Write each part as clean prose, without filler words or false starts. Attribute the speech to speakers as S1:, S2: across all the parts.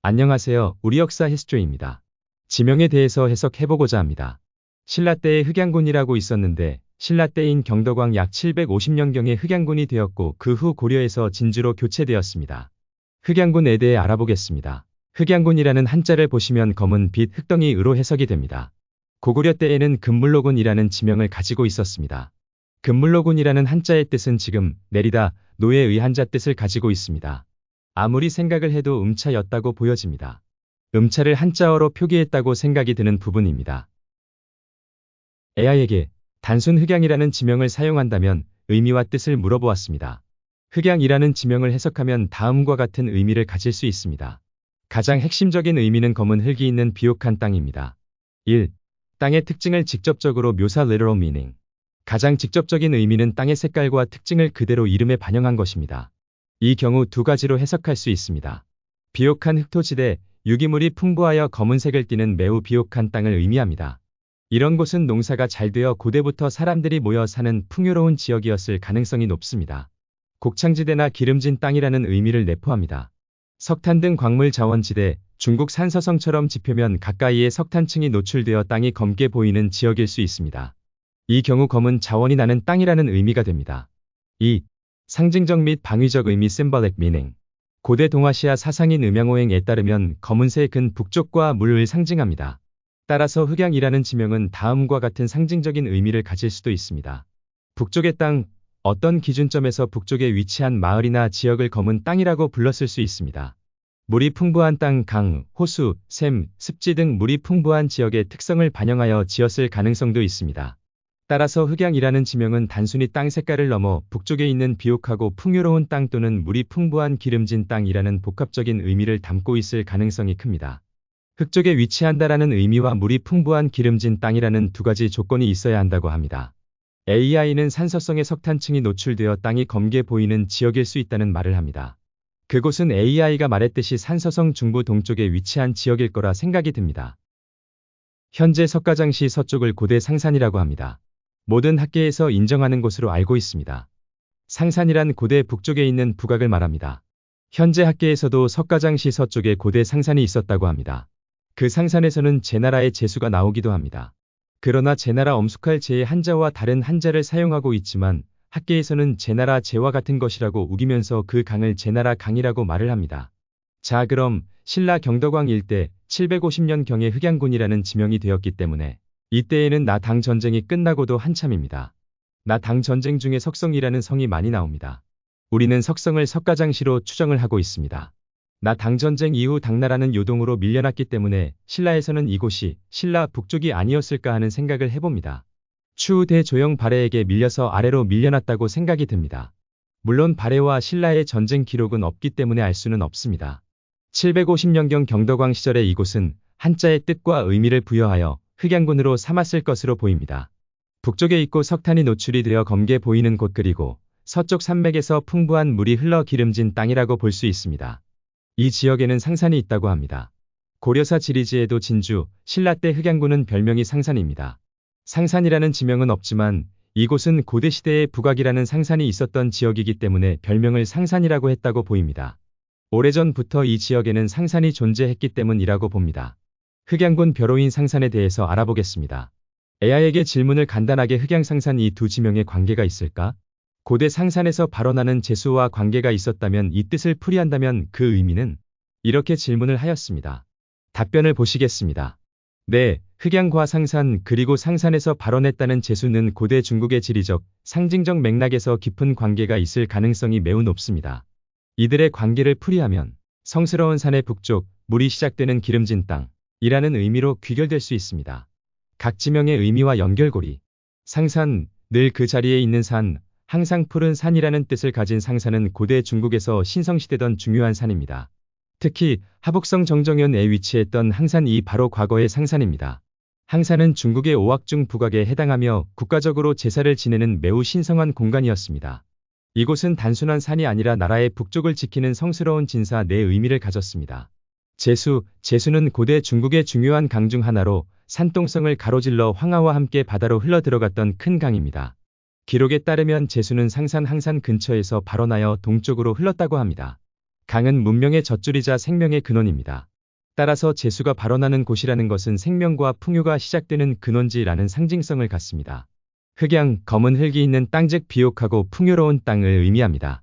S1: 안녕하세요. 우리 역사 히스토리입니다. 지명에 대해서 해석해보고자 합니다. 신라 때에 흑양군이라고 있었는데 신라 때인 경덕왕 약 750년경에 흑양군이 되었고 그 후 고려에서 진주로 교체되었습니다. 흑양군에 대해 알아보겠습니다. 흑양군이라는 한자를 보시면 검은 빛 흑덩이 으로 해석이 됩니다. 고구려 때에는 금물로군이라는 지명을 가지고 있었습니다. 금물로군이라는 한자의 뜻은 지금, 내리다, 노에 의한 자 뜻을 가지고 있습니다. 아무리 생각을 해도 음차였다고 보여집니다. 음차를 한자어로 표기했다고 생각이 드는 부분입니다. AI에게 단순 흑양이라는 지명을 사용한다면 의미와 뜻을 물어보았습니다. 흑양이라는 지명을 해석하면 다음과 같은 의미를 가질 수 있습니다. 가장 핵심적인 의미는 검은 흙이 있는 비옥한 땅입니다. 1. 땅의 특징을 직접적으로 묘사 literal meaning. 가장 직접적인 의미는 땅의 색깔과 특징을 그대로 이름에 반영한 것입니다. 이 경우 두 가지로 해석할 수 있습니다. 비옥한 흑토지대, 유기물이 풍부하여 검은색을 띠는 매우 비옥한 땅을 의미합니다. 이런 곳은 농사가 잘 되어 고대부터 사람들이 모여 사는 풍요로운 지역이었을 가능성이 높습니다. 곡창지대나 기름진 땅이라는 의미를 내포합니다. 석탄 등 광물 자원지대, 중국 산서성처럼 지표면 가까이에 석탄층이 노출되어 땅이 검게 보이는 지역일 수 있습니다. 이 경우 검은 자원이 나는 땅이라는 의미가 됩니다. 2. 상징적 및 방위적 의미 symbolic meaning. 고대 동아시아 사상인 음양오행에 따르면 검은색은 북쪽과 물을 상징합니다. 따라서 흑양이라는 지명은 다음과 같은 상징적인 의미를 가질 수도 있습니다. 북쪽의 땅, 어떤 기준점에서 북쪽에 위치한 마을이나 지역을 검은 땅이라고 불렀을 수 있습니다. 물이 풍부한 땅, 강, 호수, 샘, 습지 등 물이 풍부한 지역의 특성을 반영하여 지었을 가능성도 있습니다. 따라서 흑양이라는 지명은 단순히 땅 색깔을 넘어 북쪽에 있는 비옥하고 풍요로운 땅 또는 물이 풍부한 기름진 땅이라는 복합적인 의미를 담고 있을 가능성이 큽니다. 흑쪽에 위치한다라는 의미와 물이 풍부한 기름진 땅이라는 두 가지 조건이 있어야 한다고 합니다. AI는 산서성의 석탄층이 노출되어 땅이 검게 보이는 지역일 수 있다는 말을 합니다. 그곳은 AI가 말했듯이 산서성 중부 동쪽에 위치한 지역일 거라 생각이 듭니다. 현재 석가장시 서쪽을 고대 상산이라고 합니다. 모든 학계에서 인정하는 곳으로 알고 있습니다. 상산이란 고대 북쪽에 있는 북악을 말합니다. 현재 학계에서도 석가장시 서쪽에 고대 상산이 있었다고 합니다. 그 상산에서는 제나라의 제수가 나오기도 합니다. 그러나 제나라 엄숙할 제의 한자와 다른 한자를 사용하고 있지만 학계에서는 제나라 제와 같은 것이라고 우기면서 그 강을 제나라 강이라고 말을 합니다. 자, 그럼 신라 경덕왕 일대 750년경에 흑양군이라는 지명이 되었기 때문에 이때에는 나당 전쟁이 끝나고도 한참입니다. 나당 전쟁 중에 석성이라는 성이 많이 나옵니다. 우리는 석성을 석가장시로 추정을 하고 있습니다. 나당 전쟁 이후 당나라는 요동으로 밀려났기 때문에 신라에서는 이곳이 신라 북쪽이 아니었을까 하는 생각을 해봅니다. 추후 대조영 발해에게 밀려서 아래로 밀려났다고 생각이 듭니다. 물론 발해와 신라의 전쟁 기록은 없기 때문에 알 수는 없습니다. 750년경 경덕왕 시절에 이곳은 한자의 뜻과 의미를 부여하여 흑양군으로 삼았을 것으로 보입니다. 북쪽에 있고 석탄이 노출이 되어 검게 보이는 곳 그리고 서쪽 산맥에서 풍부한 물이 흘러 기름진 땅이라고 볼 수 있습니다. 이 지역에는 상산이 있다고 합니다. 고려사 지리지에도 진주, 신라 때 흑양군은 별명이 상산입니다. 상산이라는 지명은 없지만 이곳은 고대시대에 북악이라는 상산이 있었던 지역이기 때문에 별명을 상산이라고 했다고 보입니다. 오래전부터 이 지역에는 상산이 존재했기 때문이라고 봅니다. 흑양군 벼로인 상산에 대해서 알아보겠습니다. AI에게 질문을 간단하게 흑양상산 이 두 지명에 관계가 있을까? 고대 상산에서 발원하는 제수와 관계가 있었다면 이 뜻을 풀이한다면 그 의미는? 이렇게 질문을 하였습니다. 답변을 보시겠습니다. 네, 흑양과 상산 그리고 상산에서 발원했다는 제수는 고대 중국의 지리적, 상징적 맥락에서 깊은 관계가 있을 가능성이 매우 높습니다. 이들의 관계를 풀이하면 성스러운 산의 북쪽, 물이 시작되는 기름진 땅 이라는 의미로 귀결될 수 있습니다. 각 지명의 의미와 연결고리. 상산, 늘 그 자리에 있는 산, 항상 푸른 산이라는 뜻을 가진 상산은 고대 중국에서 신성시되던 중요한 산입니다. 특히 하북성 정정현에 위치했던 항산이 바로 과거의 상산입니다. 항산은 중국의 오악 중 북악에 해당하며 국가적으로 제사를 지내는 매우 신성한 공간이었습니다. 이곳은 단순한 산이 아니라 나라의 북쪽을 지키는 성스러운 진사 내 의미를 가졌습니다. 제수는 고대 중국의 중요한 강 중 하나로 산동성을 가로질러 황하와 함께 바다로 흘러들어갔던 큰 강입니다. 기록에 따르면 제수는 상산 항산 근처에서 발원하여 동쪽으로 흘렀다고 합니다. 강은 문명의 젖줄이자 생명의 근원입니다. 따라서 제수가 발원하는 곳이라는 것은 생명과 풍요가 시작되는 근원지라는 상징성을 갖습니다. 흑양, 검은 흙이 있는 땅 즉 비옥하고 풍요로운 땅을 의미합니다.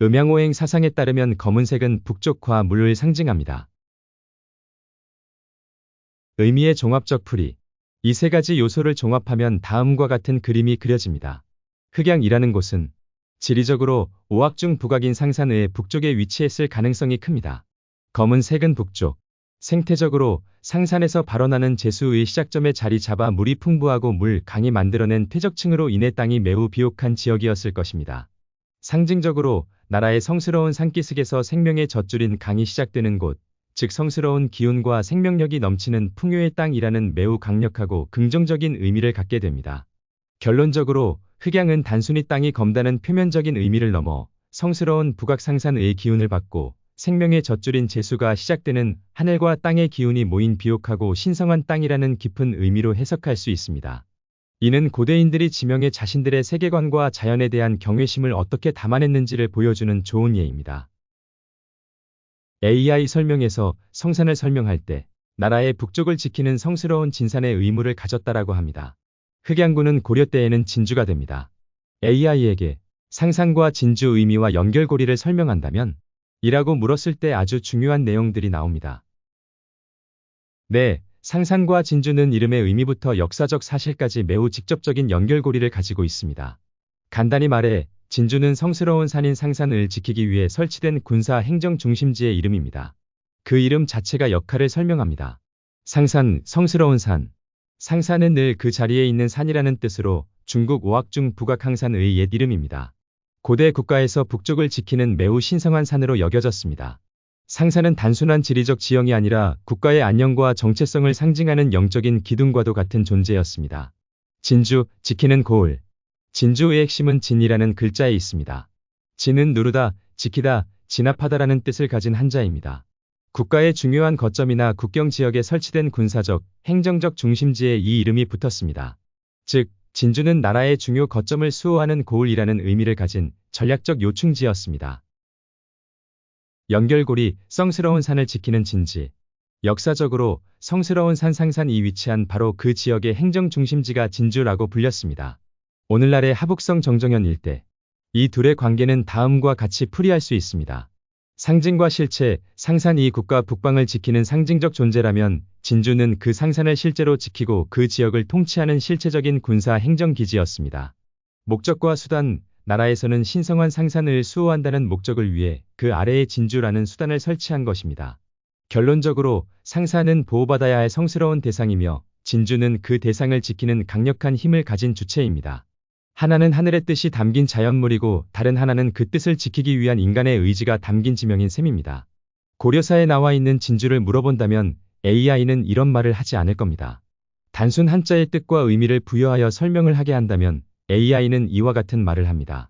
S1: 음양오행 사상에 따르면 검은색은 북쪽과 물을 상징합니다. 의미의 종합적 풀이. 이 세 가지 요소를 종합하면 다음과 같은 그림이 그려집니다. 흑양이라는 곳은 지리적으로 오악 중 북악인 상산의 북쪽에 위치했을 가능성이 큽니다. 검은색은 북쪽. 생태적으로 상산에서 발원하는 제수의 시작점에 자리 잡아 물이 풍부하고 물, 강이 만들어낸 퇴적층으로 인해 땅이 매우 비옥한 지역이었을 것입니다. 상징적으로 나라의 성스러운 산기슭에서 생명의 젖줄인 강이 시작되는 곳, 즉 성스러운 기운과 생명력이 넘치는 풍요의 땅이라는 매우 강력하고 긍정적인 의미를 갖게 됩니다. 결론적으로 흑양은 단순히 땅이 검다는 표면적인 의미를 넘어 성스러운 북악상산의 기운을 받고 생명의 젖줄인 제수가 시작되는 하늘과 땅의 기운이 모인 비옥하고 신성한 땅이라는 깊은 의미로 해석할 수 있습니다. 이는 고대인들이 지명에 자신들의 세계관과 자연에 대한 경외심을 어떻게 담아냈는지를 보여주는 좋은 예입니다. AI 설명에서 성산을 설명할 때 나라의 북쪽을 지키는 성스러운 진산의 의무를 가졌다라고 합니다. 흑양군은 고려 때에는 진주가 됩니다. AI에게 상산과 진주 의미와 연결고리를 설명한다면? 이라고 물었을 때 아주 중요한 내용들이 나옵니다. 네, 상산과 진주는 이름의 의미부터 역사적 사실까지 매우 직접적인 연결고리를 가지고 있습니다. 간단히 말해 진주는 성스러운 산인 상산을 지키기 위해 설치된 군사 행정 중심지의 이름입니다. 그 이름 자체가 역할을 설명합니다. 상산, 성스러운 산. 상산은 늘 그 자리에 있는 산이라는 뜻으로 중국 오악 중 북악항산의 옛 이름입니다. 고대 국가에서 북쪽을 지키는 매우 신성한 산으로 여겨졌습니다. 상산은 단순한 지리적 지형이 아니라 국가의 안녕과 정체성을 상징하는 영적인 기둥과도 같은 존재였습니다. 진주, 지키는 고을. 진주의 핵심은 진이라는 글자에 있습니다. 진은 누르다, 지키다, 진압하다라는 뜻을 가진 한자입니다. 국가의 중요한 거점이나 국경 지역에 설치된 군사적, 행정적 중심지에 이 이름이 붙었습니다. 즉, 진주는 나라의 중요 거점을 수호하는 고을이라는 의미를 가진 전략적 요충지였습니다. 연결고리, 성스러운 산을 지키는 진지. 역사적으로 성스러운 산 상산이 위치한 바로 그 지역의 행정 중심지가 진주라고 불렸습니다. 오늘날의 하북성 정정현 일대. 이 둘의 관계는 다음과 같이 풀이할 수 있습니다. 상징과 실체, 상산이 국가 북방을 지키는 상징적 존재라면 진주는 그 상산을 실제로 지키고 그 지역을 통치하는 실체적인 군사 행정기지였습니다. 목적과 수단, 나라에서는 신성한 상산을 수호한다는 목적을 위해 그 아래에 진주라는 수단을 설치한 것입니다. 결론적으로 상산은 보호받아야 할 성스러운 대상이며 진주는 그 대상을 지키는 강력한 힘을 가진 주체입니다. 하나는 하늘의 뜻이 담긴 자연물이고 다른 하나는 그 뜻을 지키기 위한 인간의 의지가 담긴 지명인 셈입니다. 고려사에 나와 있는 진주를 물어본다면 AI는 이런 말을 하지 않을 겁니다. 단순 한자의 뜻과 의미를 부여하여 설명을 하게 한다면 AI는 이와 같은 말을 합니다.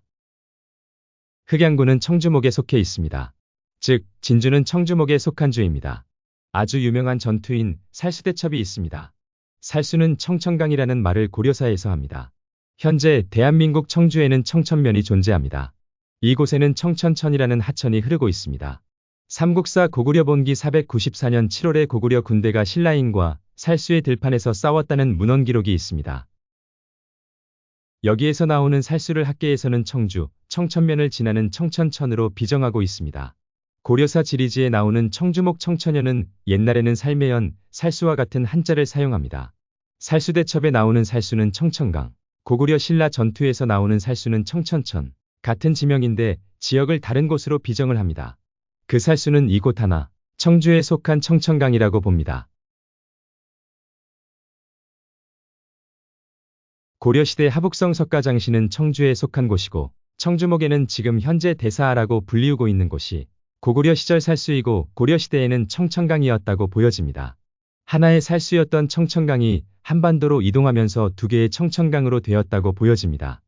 S1: 흑양군은 청주목에 속해 있습니다. 즉, 진주는 청주목에 속한 주입니다. 아주 유명한 전투인 살수대첩이 있습니다. 살수는 청천강이라는 말을 고려사에서 합니다. 현재 대한민국 청주에는 청천면이 존재합니다. 이곳에는 청천천이라는 하천이 흐르고 있습니다. 삼국사 고구려 본기 494년 7월에 고구려 군대가 신라인과 살수의 들판에서 싸웠다는 문헌 기록이 있습니다. 여기에서 나오는 살수를 학계에서는 청주, 청천면을 지나는 청천천으로 비정하고 있습니다. 고려사 지리지에 나오는 청주목 청천연은 옛날에는 살매연, 살수와 같은 한자를 사용합니다. 살수대첩에 나오는 살수는 청천강, 고구려 신라 전투에서 나오는 살수는 청천천, 같은 지명인데 지역을 다른 곳으로 비정을 합니다. 그 살수는 이곳 하나, 청주에 속한 청천강이라고 봅니다. 고려시대 하북성 석가장시는 청주에 속한 곳이고 청주목에는 지금 현재 대사하라고 불리우고 있는 곳이 고구려 시절 살수이고 고려시대에는 청천강이었다고 보여집니다. 하나의 살수였던 청천강이 한반도로 이동하면서 두 개의 청천강으로 되었다고 보여집니다.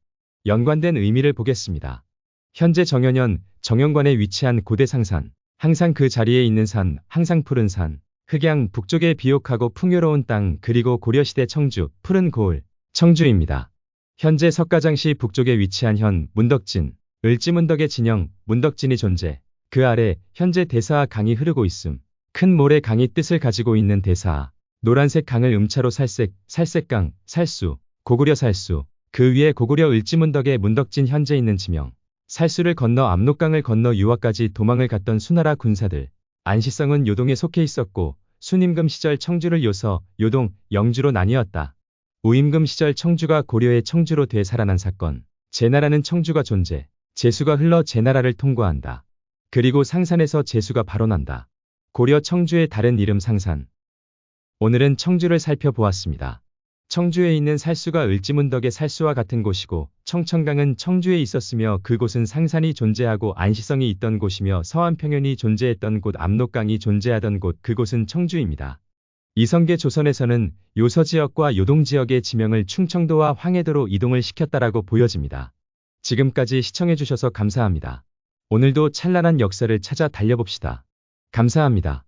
S1: 연관된 의미를 보겠습니다. 현재 정현현, 정현관에 위치한 고대 상산, 항상 그 자리에 있는 산, 항상 푸른 산, 흑양 북쪽의 비옥하고 풍요로운 땅 그리고 고려시대 청주, 푸른 고을, 청주입니다. 현재 석가장시 북쪽에 위치한 현, 문덕진, 을지문덕의 진영, 문덕진이 존재, 그 아래 현재 대사와 강이 흐르고 있음. 큰 모래 강이 뜻을 가지고 있는 대사. 노란색 강을 음차로 살색, 살색강, 살수, 고구려 살수. 그 위에 고구려 을지문덕의 문덕진 현재 있는 지명. 살수를 건너 압록강을 건너 유화까지 도망을 갔던 수나라 군사들. 안시성은 요동에 속해 있었고 순임금 시절 청주를 요서, 요동, 영주로 나뉘었다. 우임금 시절 청주가 고려의 청주로 되살아난 사건. 제나라는 청주가 존재. 제수가 흘러 제나라를 통과한다. 그리고 상산에서 제수가 발원한다. 고려 청주의 다른 이름 상산. 오늘은 청주를 살펴보았습니다. 청주에 있는 살수가 을지문덕의 살수와 같은 곳이고 청천강은 청주에 있었으며 그곳은 상산이 존재하고 안시성이 있던 곳이며 서안평연이 존재했던 곳 압록강이 존재하던 곳 그곳은 청주입니다. 이성계 조선에서는 요서지역과 요동지역의 지명을 충청도와 황해도로 이동을 시켰다라고 보여집니다. 지금까지 시청해주셔서 감사합니다. 오늘도 찬란한 역사를 찾아 달려봅시다. 감사합니다.